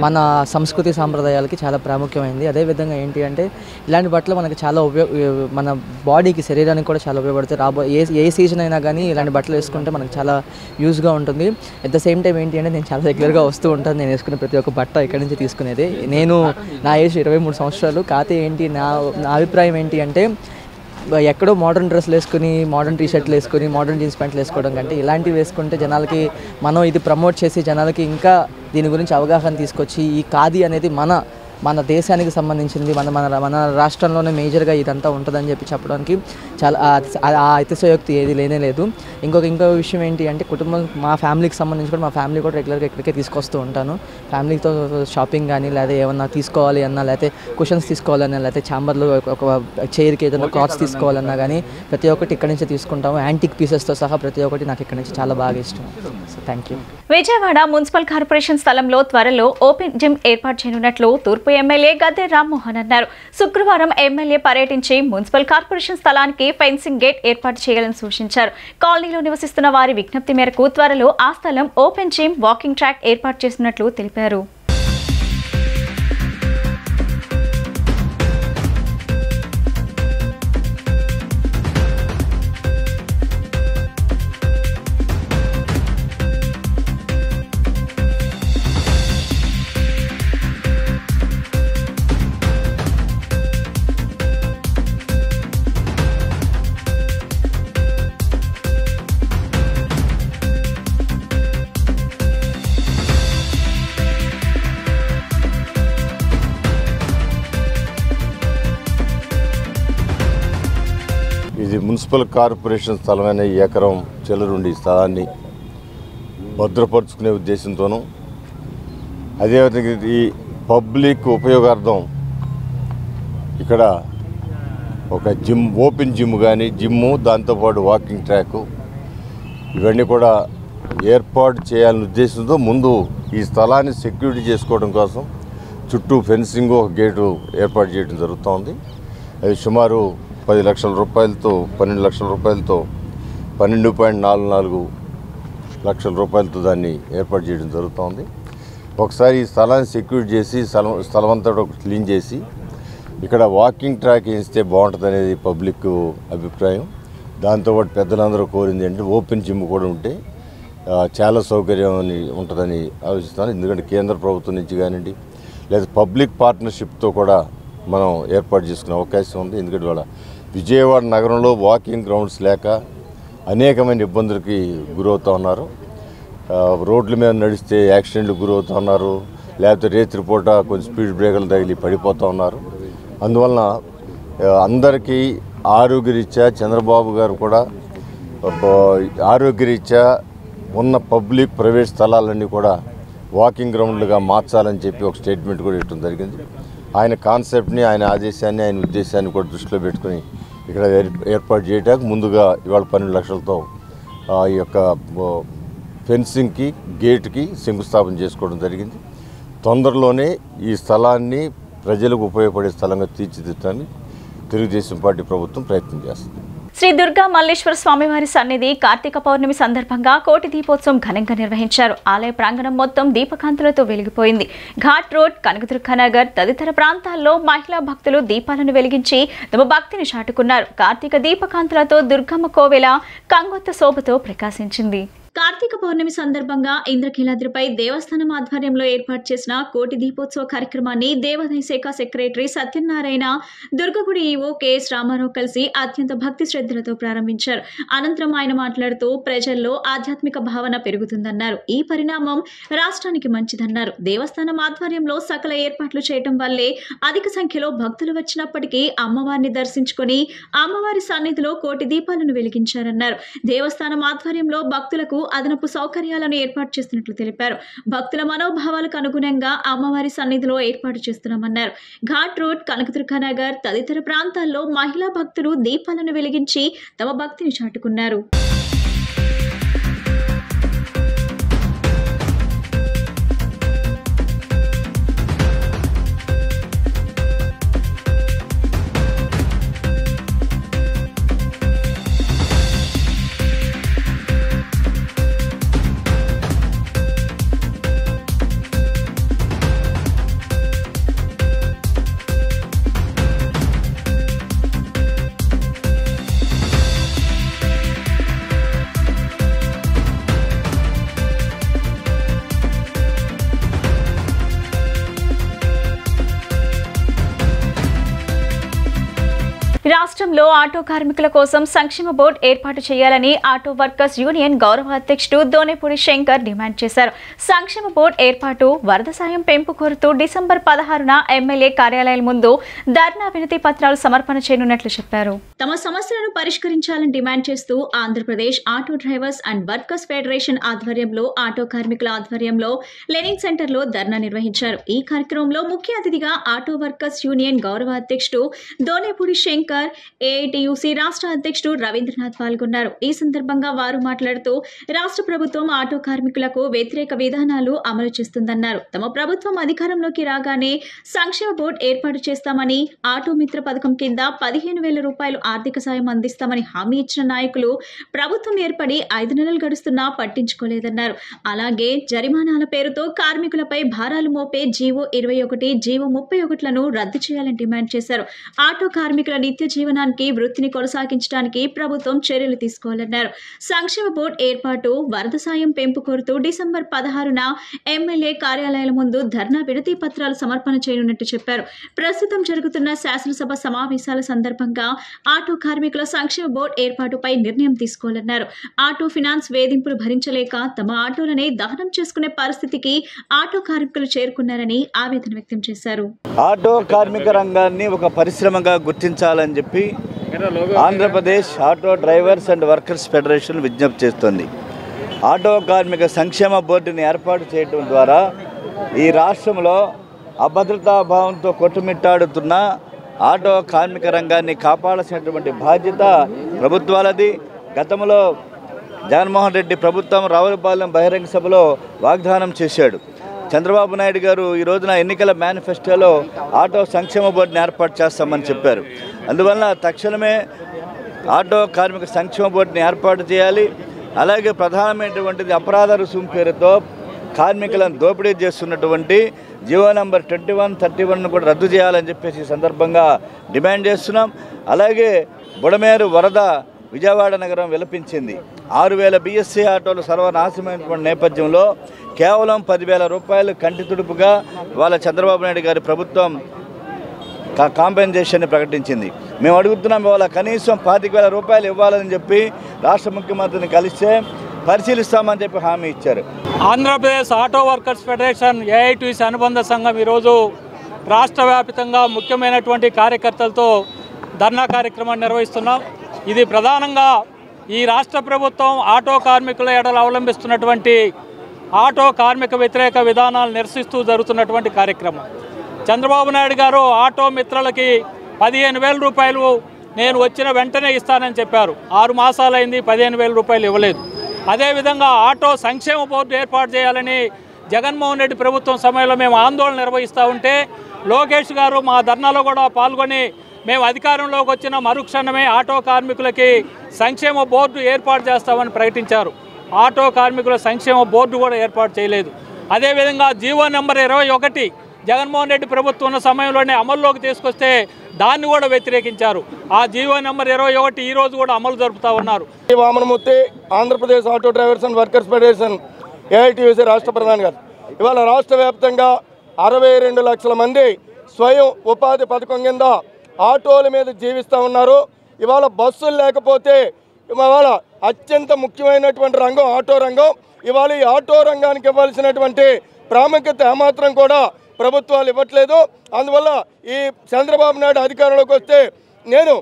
మన సంస్కృతి సాంప్రదాయాలకి చాలా ప్రాముఖ్యమైంది. అదేవిధంగా ఏంటి అంటే ఇలాంటి బట్టలు మనకి చాలా మన బాడీకి, శరీరానికి కూడా చాలా ఉపయోగపడతాయి. ఏ సీజన్ అయినా కానీ ఇలాంటి బట్టలు వేసుకుంటే మనకు చాలా యూజ్గా ఉంటుంది. అట్ ద సేమ్ టైం ఏంటి అంటే నేను చాలా రెగ్యులర్గా వస్తూ ఉంటాను. నేను వేసుకునే ప్రతి ఒక్క బట్ట ఇక్కడి నుంచి తీసుకునేది. నేను నా ఏజ్ 23 సంవత్సరాలు. కాకపోతే ఏంటి నా అభిప్రాయం ఏంటి అంటే ఎక్కడో మోడర్న్ డ్రెస్లు వేసుకుని, మోడర్న్ టీషర్ట్లు వేసుకుని, మోడర్న్ జీన్స్ ప్యాంట్లు వేసుకోవడం కంటే ఇలాంటివి వేసుకుంటే జనాలకి మనం ఇది ప్రమోట్ చేసి జనాలకి ఇంకా దీని గురించి అవగాహన తీసుకొచ్చి ఈ ఖాదీ అనేది మన దేశానికి సంబంధించింది, మన రాష్ట్రంలోనే మేజర్గా ఇదంతా ఉంటుందని చెప్పడానికి చాలా ఆ అతిశయోక్తి ఏది లేనే లేదు. ఇంకో విషయం ఏంటి అంటే మా ఫ్యామిలీకి సంబంధించి కూడా మా ఫ్యామిలీ కూడా రెగ్యులర్గా ఇక్కడికే తీసుకొస్తూ ఉంటాను. ఫ్యామిలీతో షాపింగ్ కానీ, లేదా ఏమన్నా తీసుకోవాలి అన్నా, లేకపోతే కుషన్స్ తీసుకోవాలన్నా, లేకపోతే ఛాంబర్లో ఒక చైర్కి ఏదైనా క్లాత్స్ తీసుకోవాలన్నా కానీ ప్రతి ఒక్కటి ఇక్కడి నుంచి తీసుకుంటాము. యాంటిక్ పీసెస్తో సహా ప్రతి ఒక్కటి నాకు ఇక్కడి నుంచి చాలా బాగా ఇష్టం. Thank you. Vijayawada municipal corporation స్థలంలో త్వరలో ఓపెన్ జిమ్ ఏర్పాటు చేయనున్నట్లు తూర్పు ఎమ్మెల్యే గద్దె రామ్మోహన్ అన్నారు. శుక్రవారం ఎమ్మెల్యే పర్యటించి మున్సిపల్ కార్పొరేషన్ స్థలానికి ఫెన్సింగ్ గేట్ ఏర్పాటు చేయాలని సూచించారు. కాలనీలో నివసిస్తున్న వారి విజ్ఞప్తి మేరకు త్వరలో ఆ స్థలం ఓపెన్ జిమ్, వాకింగ్ ట్రాక్ ఏర్పాటు చేసినట్లు తెలిపారు. ఇది మున్సిపల్ కార్పొరేషన్ స్థలమైన ఎకరం చెలరుండి స్థలాన్ని భద్రపరుచుకునే ఉద్దేశంతోనూ, అదేవిధంగా ఈ పబ్లిక్ ఉపయోగార్థం ఇక్కడ ఒక జిమ్, ఓపెన్ జిమ్ కానీ, జిమ్ము దాంతోపాటు వాకింగ్ ట్రాక్ ఇవన్నీ కూడా ఏర్పాటు చేయాలనే ఉద్దేశంతో ముందు ఈ స్థలాన్ని సెక్యూరిటీ చేసుకోవడం కోసం చుట్టూ ఫెన్సింగ్, ఒక గేటు ఏర్పాటు చేయడం జరుగుతోంది. అది సుమారు 10 లక్షల రూపాయలతో, 12 లక్షల రూపాయలతో, 12.44 లక్షల రూపాయలతో దాన్ని ఏర్పాటు చేయడం జరుగుతోంది. ఒకసారి ఈ స్థలాన్ని సెక్యూర్ చేసి స్థలం అంతా క్లీన్ చేసి ఇక్కడ వాకింగ్ ట్రాక్ వేస్తే బాగుంటుంది అనేది పబ్లిక్ అభిప్రాయం. దాంతోపాటు పెద్దలందరూ కోరింది అంటే ఓపెన్ జిమ్ కూడా ఉంటే చాలా సౌకర్యం ఉంటుందని ఆలోచిస్తాను. ఎందుకంటే కేంద్ర ప్రభుత్వం నుంచి కానివ్వండి, లేదా పబ్లిక్ పార్ట్నర్షిప్తో కూడా మనం ఏర్పాటు చేసుకునే అవకాశం ఉంది. ఎందుకంటే వాళ్ళ విజయవాడ నగరంలో వాకింగ్ గ్రౌండ్స్ లేక అనేకమైన ఇబ్బందులకి గురవుతూ ఉన్నారు. రోడ్ల మీద నడిస్తే యాక్సిడెంట్లకు గురవుతూ ఉన్నారు, లేకపోతే రాత్రిపూట కొంచెం స్పీడ్ బ్రేకర్లు తగిలి పడిపోతూ ఉన్నారు. అందువలన అందరికీ ఆరోగ్యరీత్యా చంద్రబాబు గారు కూడా ఆరోగ్యరీత్యా ఉన్న పబ్లిక్ ప్రైవేట్ స్థలాలన్నీ కూడా వాకింగ్ గ్రౌండ్లుగా మార్చాలని చెప్పి ఒక స్టేట్మెంట్ కూడా ఇవ్వడం జరిగింది. ఆయన కాన్సెప్ట్ని, ఆయన ఆదేశాన్ని, ఆయన ఉద్దేశాన్ని కూడా దృష్టిలో పెట్టుకుని ఇక్కడ ఏర్పాటు చేయడానికి ముందుగా ఇవాళ 12 లక్షలతో ఆ యొక్క ఫెన్సింగ్కి గేటుకి శంకుస్థాపన చేసుకోవడం జరిగింది. తొందరలోనే ఈ స్థలాన్ని ప్రజలకు ఉపయోగపడే స్థలంగా తీర్చిదిద్దడానికి తెలుగుదేశం పార్టీ ప్రభుత్వం ప్రయత్నం చేస్తుంది. శ్రీ దుర్గా మల్లేశ్వర స్వామివారి సన్నిధి కార్తీక పౌర్ణమి సందర్భంగా కోటి దీపోత్సవం ఘనంగా నిర్వహించారు. ఆలయ ప్రాంగణం మొత్తం దీపకాంతులతో వెలిగిపోయింది. ఘాట్ రోడ్, కనకదుర్గ నగర్ తదితర ప్రాంతాల్లో మహిళా భక్తులు దీపాలను వెలిగించి తమ భక్తిని చాటుకున్నారు. కార్తీక దీపకాంతులతో దుర్గమ్మ కోవెల కంగొత్త శోభతో ప్రకాశించింది. కార్తీక పౌర్ణమి సందర్భంగా ఇంద్రకీలాద్రిపై దేవస్థానం ఆధ్వర్యంలో ఏర్పాటు చేసిన కోటి దీపోత్సవ కార్యక్రమాన్ని దేవాదాయ శాఖ సెక్రటరీ సత్యనారాయణ, దుర్గగుడి ఈవో కెఎస్ రామారావు కలిసి అత్యంత భక్తి శ్రద్ధలతో ప్రారంభించారు. అనంతరం ఆయన మాట్లాడుతూ ప్రజల్లో ఆధ్యాత్మిక భావన పెరుగుతుందన్నారు. ఈ పరిణామం రాష్ట్రానికి మంచిదన్నారు. దేవస్థానం ఆధ్వర్యంలో సకల ఏర్పాట్లు చేయడం వల్లే అధిక సంఖ్యలో భక్తులు వచ్చినప్పటికీ అమ్మవారిని దర్శించుకుని అమ్మవారి సన్నిధిలో కోటి దీపాలను వెలిగించారన్నారు. దేవస్థానం ఆధ్వర్యంలో భక్తులకు అదనపు సౌకర్యాలను ఏర్పాటు చేస్తున్నట్లు తెలిపారు. భక్తుల మనోభావాలకు అనుగుణంగా అమ్మవారి సన్నిధిలో ఏర్పాటు చేస్తున్నామన్నారు. ఘాట్ రోడ్, కనకదుర్గ నగర్ తదితర ప్రాంతాల్లో మహిళా భక్తులు దీపాలను వెలిగించి తమ భక్తిని చాటుకున్నారు. రాష్ట్రంలో ఆటో కార్మికుల కోసం సంక్షేమ బోర్డు ఏర్పాటు చేయాలని ఆటో వర్కర్స్ యూనియన్ గౌరవ అధ్యక్షుడు దోనేపూడి శంకర్ డిమాండ్ చేశారు. సంక్షేమ బోర్డు ఏర్పాటు, వరద సాయం పెంపు కోరుతూ డిసెంబర్ 16న ఎమ్మెల్యే కార్యాలయాల ముందు ధర్నా వినతి పత్రాలు సమర్పణ చేయనున్నట్లు చెప్పారు. తమ సమస్యలను పరిష్కరించాలని డిమాండ్ చేస్తూ Andhra Pradesh auto drivers and workers federation ఆధ్వర్యంలో ఆటో కార్మికుల ఆధ్వర్యంలో లెర్నింగ్ సెంటర్ లో ధర్నా నిర్వహించారు. ఈ కార్యక్రమంలో ముఖ్య అతిథిగా ఆటో వర్కర్స్ యూనియన్ గౌరవ అధ్యక్షుడు దోనేపూడి శంకర్, ఏఐటియుసి రాష్ట్ర అధ్యక్షుడు రవీంద్రనాథ్ పాల్గొన్నారు. ఈ సందర్భంగా వారు మాట్లాడుతూ రాష్ట్ర ప్రభుత్వం ఆటో కార్మికులకు వ్యతిరేక విధానాలు అమలు చేస్తుందన్నారు. తమ ప్రభుత్వం అధికారంలోకి రాగానే సంక్షేమ బోర్డు ఏర్పాటు చేస్తామని, ఆటో మిత్ర పథకం కింద 15,000 రూపాయలు ఆర్థిక సాయం అందిస్తామని హామీ ఇచ్చిన నాయకులు ప్రభుత్వం ఏర్పడి 5 నెలలు గడుస్తున్నా పట్టించుకోలేదన్నారు. అలాగే జరిమానాల పేరుతో కార్మికులపై భారాలు మోపే జీవో 21, జీవో 31లను రద్దు చేయాలని డిమాండ్ చేశారు. ఆటో కార్మికుల నిత్య జీవనానికి, వృత్తిని కొనసాగించడానికి ప్రభుత్వం చర్యలు తీసుకోవాలన్నారు. సంక్షేమ బోర్డు ఏర్పాటు, వరద సాయం పెంపు కోరుతూ డిసెంబర్ 16న ఎమ్మెల్యే కార్యాలయాల ముందు ధర్నా వినతి పత్రాలు సమర్పణ చేయనున్నట్టు చెప్పారు. ప్రస్తుతం జరుగుతున్న శాసనసభ సమావేశాల సందర్భంగా ఆటో కార్మికుల సంక్షేమ బోర్డు ఏర్పాటుపై నిర్ణయం తీసుకోవాలన్నారు. ఆటో ఫినాన్స్ వేధింపులు భరించలేక తమ ఆటోలనే దహనం చేసుకునే పరిస్థితికి ఆటో కార్మికులు చేరుకున్నారని ఆవేదన వ్యక్తం చేశారు. ఆటో కార్మిక రంగాన్ని ఒక పరిశ్రమగా గుర్తించాలని చెప్పి Andhra Pradesh auto drivers and workers federation విజ్ఞప్తి చేస్తుంది. ఆటో కార్మిక సంక్షేమ బోర్డుని ఏర్పాటు చేయడం ద్వారా ఈ రాష్ట్రంలో అభద్రతాభావంతో కొట్టుమిట్టాడుతున్న ఆటో కార్మిక రంగాన్ని కాపాడాల్సినటువంటి బాధ్యత ప్రభుత్వాలది. గతంలో జగన్మోహన్ రెడ్డి ప్రభుత్వం రావులపాలెం బహిరంగ సభలో వాగ్దానం చేశాడు. చంద్రబాబు నాయుడు గారు ఈ రోజున ఎన్నికల మేనిఫెస్టోలో ఆటో సంక్షేమ బోర్డుని ఏర్పాటు చేస్తామని చెప్పారు. అందువల్ల తక్షణమే ఆటో కార్మిక సంక్షేమ బోర్డుని ఏర్పాటు చేయాలి. అలాగే ప్రధానమైనటువంటిది అపరాధ రుసుము పేరుతో కార్మికులను దోపిడీ చేస్తున్నటువంటి జీవో నంబర్ 2131ను కూడా రద్దు చేయాలని చెప్పేసి ఈ సందర్భంగా డిమాండ్ చేస్తున్నాం. అలాగే బుడమేరు వరద విజయవాడ నగరం విలపించింది. 6,000 BSC ఆటోలు సర్వనాశనమైనటువంటి నేపథ్యంలో కేవలం 10,000 రూపాయలు కంటి తుడుపుగా వాళ్ళ చంద్రబాబు నాయుడు గారి ప్రభుత్వం కాంపెన్సేషన్ ప్రకటించింది. మేము అడుగుతున్నాం, ఇవాళ కనీసం 25,000 రూపాయలు ఇవ్వాలని చెప్పి రాష్ట్ర ముఖ్యమంత్రిని కలిస్తే పరిశీలిస్తామని చెప్పి హామీ ఇచ్చారు. Andhra Pradesh auto workers federation AITC అనుబంధ సంఘం ఈరోజు రాష్ట్ర వ్యాప్తంగా ముఖ్యమైనటువంటి కార్యకర్తలతో ధర్నా కార్యక్రమాన్ని నిర్వహిస్తున్నాం. ఇది ప్రధానంగా ఈ రాష్ట్ర ప్రభుత్వం ఆటో కార్మికుల ఎడల అవలంబిస్తున్నటువంటి ఆటో కార్మిక వ్యతిరేక విధానాలు నిరసిస్తూ జరుగుతున్నటువంటి కార్యక్రమం. చంద్రబాబు నాయుడు గారు ఆటో మిత్రులకి 15,000 రూపాయలు నేను వచ్చిన వెంటనే ఇస్తానని చెప్పారు. 6 మాసాలైంది, 15,000 రూపాయలు ఇవ్వలేదు. అదేవిధంగా ఆటో సంక్షేమ బోర్డు ఏర్పాటు చేయాలని జగన్మోహన్ రెడ్డి ప్రభుత్వం సమయంలో మేము ఆందోళన నిర్వహిస్తూ ఉంటే లోకేష్ గారు మా ధర్నాలో కూడా పాల్గొని మేము అధికారంలోకి వచ్చిన మరుక్షణమే ఆటో కార్మికులకి సంక్షేమ బోర్డు ఏర్పాటు చేస్తామని ప్రకటించారు. ఆటో కార్మికుల సంక్షేమ బోర్డు కూడా ఏర్పాటు చేయలేదు. అదేవిధంగా జీవో నెంబర్ 21 జగన్మోహన్ రెడ్డి ప్రభుత్వం ఉన్న సమయంలోనే అమల్లోకి తీసుకొస్తే దాన్ని కూడా వ్యతిరేకించారు. ఆ జీవో నెంబర్ 21 ఈ రోజు కూడా అమలు జరుపుతూ ఉన్నారు. Vamanamurthy, Andhra Pradesh auto drivers and workers federation AITUC రాష్ట్ర ప్రధాని గారు. ఇవాళ రాష్ట్ర వ్యాప్తంగా 62 లక్షల మంది స్వయం ఉపాధి పథకం కింద ఆటోల మీద జీవిస్తూ ఉన్నారు. ఇవాళ బస్సులు లేకపోతే ఇవాళ అత్యంత ముఖ్యమైనటువంటి రంగం ఆటో రంగం. ఇవాళ ఈ ఆటో రంగానికి ఇవ్వాల్సినటువంటి ప్రాముఖ్యత ఏమాత్రం కూడా ప్రభుత్వాలు ఇవ్వట్లేదు. అందువల్ల ఈ చంద్రబాబు నాయుడు అధికారంలోకి వస్తే నేను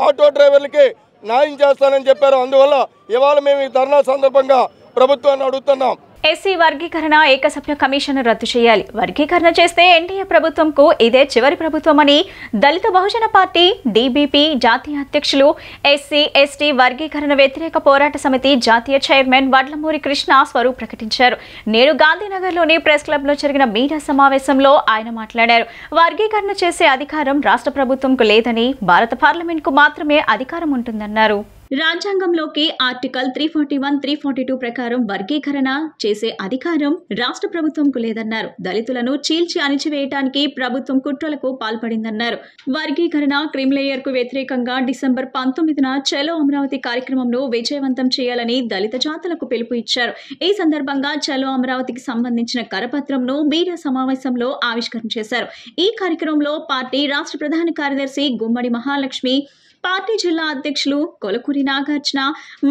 ఆటో డ్రైవర్లకి న్యాయం చేస్తానని చెప్పారు. అందువల్ల ఇవాళ మేము ఈ ధర్నా సందర్భంగా ప్రభుత్వాన్ని అడుగుతున్నాం. ఎస్సీ వర్గీకరణ ఏకసభ్య కమిషన్ రద్దు చేయాలి. వర్గీకరణ చేస్తే ఎన్డీఏ ప్రభుత్వంకు ఇదే చివరి ప్రభుత్వమని దళిత బహుజన పార్టీ డీబీపీ జాతీయ అధ్యక్షులు, ఎస్సీ ఎస్టీ వర్గీకరణ వ్యతిరేక పోరాట సమితి జాతీయ చైర్మన్ వడ్లమూరి కృష్ణ స్వరూప్ ప్రకటించారు. నేడు గాంధీనగర్లోని ప్రెస్ క్లబ్లో జరిగిన మీడియా సమావేశంలో ఆయన మాట్లాడారు. వర్గీకరణ చేసే అధికారం రాష్ట్ర ప్రభుత్వంకు లేదని, భారత పార్లమెంట్కు మాత్రమే అధికారం ఉంటుందన్నారు. రాజ్యాంగంలోకి ఆర్టికల్ 341, 342 ప్రకారం వర్గీకరణ చేసే అధికారం రాష్ట్ర ప్రభుత్వంకు లేదన్నారు. దళితులను చీల్చి అణిచివేయటానికి ప్రభుత్వం కుట్రలకు పాల్పడిందన్నారు. వర్గీకరణ క్రిమిలేయర్ కు వ్యతిరేకంగా డిసెంబర్ 19న చలో అమరావతి కార్యక్రమంను విజయవంతం చేయాలని దళిత జాతులకు పిలుపు ఇచ్చారు. ఈ సందర్భంగా చలో అమరావతికి సంబంధించిన కరపత్రంను మీడియా సమావేశంలో ఆవిష్కరణ చేశారు. ఈ కార్యక్రమంలో పార్టీ రాష్ట్ర ప్రధాన కార్యదర్శి గుమ్మడి మహాలక్ష్మి, పార్టీ జిల్లా అధ్యక్షులు కొలకూరి నాగార్జున,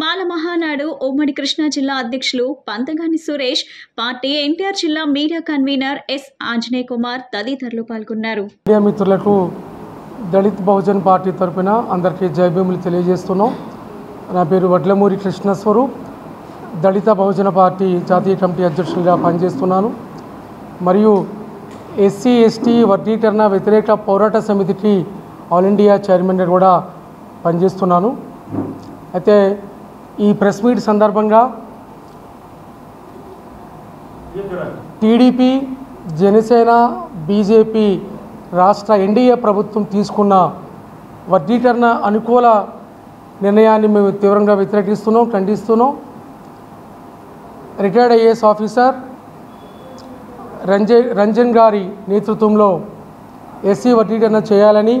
మాల మహానాడు ఉమ్మడి కృష్ణా జిల్లా అధ్యక్షులు పంతగాని సురేష్, పార్టీ ఎన్టీఆర్ జిల్లా media convener yes Anjaneya Kumar తదితరులు పాల్గొన్నారు. మీడియా మిత్రులకు దళిత్ బహుజన్ పార్టీ తరఫున అందరికీ జైభీములు తెలియజేస్తున్నాం. నా పేరు వడ్లమూరి కృష్ణ స్వరూప్, దళిత బహుజన పార్టీ జాతీయ కమిటీ అధ్యక్షులుగా పనిచేస్తున్నాను. మరియు ఎస్సీ ఎస్టీ వర్గీకరణ వ్యతిరేక పోరాట సమితికి ఆల్ ఇండియా చైర్మన్గా కూడా పనిచేస్తున్నాను. అయితే ఈ ప్రెస్ మీట్ సందర్భంగా టీడీపీ, జనసేన, బీజేపీ రాష్ట్ర ఎన్డీఏ ప్రభుత్వం తీసుకున్న వర్గీకరణ అనుకూల నిర్ణయాన్ని మేము తీవ్రంగా వ్యతిరేకిస్తున్నాం, ఖండిస్తున్నాం. రిటైర్డ్ ఐఏఎస్ ఆఫీసర్ రంజన్ గారి నేతృత్వంలో ఎస్సీ వర్గీకరణ చేయాలని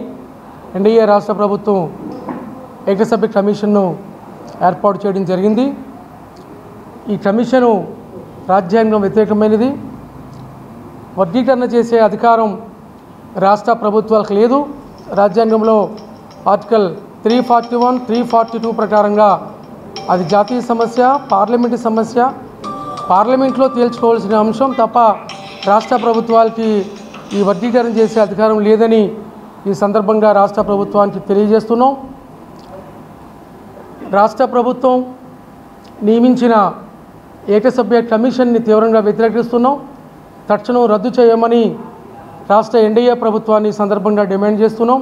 ఎన్డీఏ రాష్ట్ర ప్రభుత్వం ఏకసభ్య కమిషన్ను ఏర్పాటు చేయడం జరిగింది. ఈ కమిషను రాజ్యాంగం వ్యతిరేకమైనది. వర్గీకరణ చేసే అధికారం రాష్ట్ర ప్రభుత్వాలకు లేదు. రాజ్యాంగంలో ఆర్టికల్ 341, 342 ప్రకారంగా అది జాతీయ సమస్య, పార్లమెంటు సమస్య, పార్లమెంట్లో తేల్చుకోవాల్సిన అంశం తప్ప రాష్ట్ర ప్రభుత్వాలకి ఈ వర్గీకరణ చేసే అధికారం లేదని ఈ సందర్భంగా రాష్ట్ర ప్రభుత్వానికి తెలియజేస్తున్నాం. రాష్ట్ర ప్రభుత్వం నియమించిన ఏకసభ్య కమిషన్ని తీవ్రంగా వ్యతిరేకిస్తున్నాం. తక్షణం రద్దు చేయమని రాష్ట్ర ఎన్డీఏ ప్రభుత్వాన్ని సందర్భంగా డిమాండ్ చేస్తున్నాం.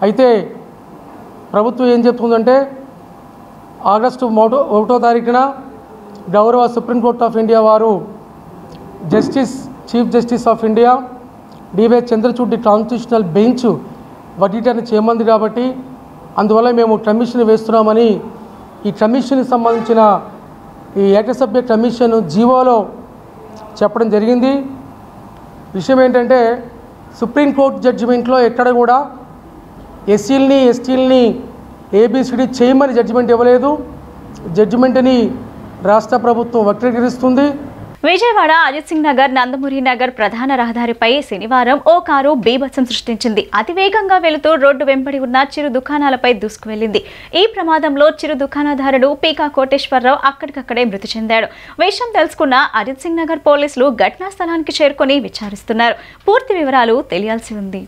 అయితే ప్రభుత్వం ఏం చెప్తుందంటే ఆగస్టు 1వ తారీఖున గౌరవ సుప్రీంకోర్టు ఆఫ్ ఇండియా వారు chief justice of India DY Chandrachud constitutional bench వర్గీకరణ చేయమంది కాబట్టి అందువల్ల మేము కమిషన్ వేస్తున్నామని ఈ కమిషన్కి సంబంధించిన ఈ ఏకసభ్య కమిషన్ జీవోలో చెప్పడం జరిగింది. విషయం ఏంటంటే సుప్రీంకోర్టు జడ్జిమెంట్లో ఎక్కడ కూడా ఎస్సీలని ఎస్టీలని ఏబిసిడి చేయమని జడ్జిమెంట్ ఇవ్వలేదు. జడ్జిమెంట్ని రాష్ట్ర ప్రభుత్వం వక్రీకరిస్తుంది. విజయవాడ అజిత్ సింగ్ నగర్, నందమూరి నగర్ ప్రధాన రహదారిపై శనివారం ఓ కారు బీభత్సం సృష్టించింది. అతివేగంగా వెళుతూ రోడ్డు వెంబడి ఉన్న చిరు దుకాణాలపై దూసుకువెళ్లింది. ఈ ప్రమాదంలో చిరు దుకాణదారుడు పీకా కోటేశ్వరరావు అక్కడికక్కడే మృతి చెందాడు. విషయం తెలుసుకున్న అజిత్ సింగ్ నగర్ పోలీసులు ఘటనా స్థలానికి చేరుకొని విచారిస్తున్నారు. పూర్తి వివరాలు తెలియాల్సి ఉంది.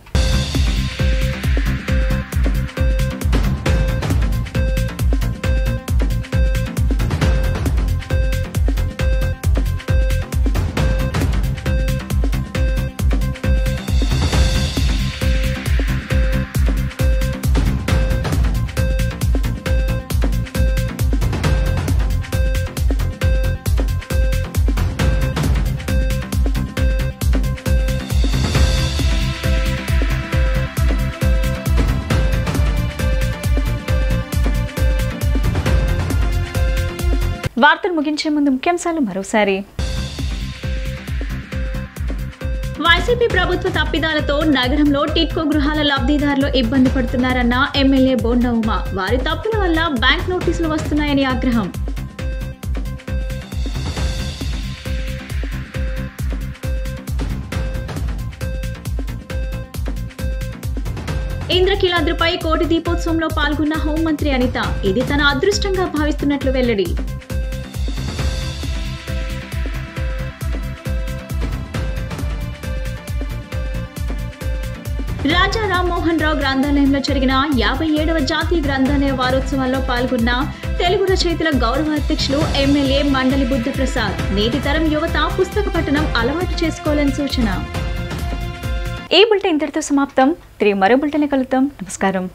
వార్తలు ముగించే ముందు ముఖ్యాంశాలు మరోసారి. వైసీపీ ప్రభుత్వ తప్పిదాలతో నగరంలో టిట్కో గృహాల లబ్ధిదారులు ఇబ్బంది పడుతున్నారన్న ఎమ్మెల్యే బోండా ఉమా. వారి తప్పుల వల్ల బ్యాంక్ నోటీసులు వస్తున్నాయని ఆగ్రహం. ఇంద్రకీలాద్రిపై కోటి దీపోత్సవంలో పాల్గొన్న హోంమంత్రి అనిత. ఇది తన అదృష్టంగా భావిస్తున్నట్లు వెల్లడి. రాజా రామ్మోహన్ రావు గ్రంథాలయంలో జరిగిన 57వ జాతీయ గ్రంథాలయ వారోత్సవాల్లో పాల్గొన్న తెలుగు రచయితల గౌరవ అధ్యక్షులు ఎమ్మెల్యే మండలి బుద్ధప్రసాద్. నేటి తరం యువత పుస్తక పఠనం అలవాటు చేసుకోవాలని సూచన. ఈ బులెటిన్ ఇంతటితో సమాప్తం. తిరిగి మరో బులెటిన్ కలుద్దాం. నమస్కారం.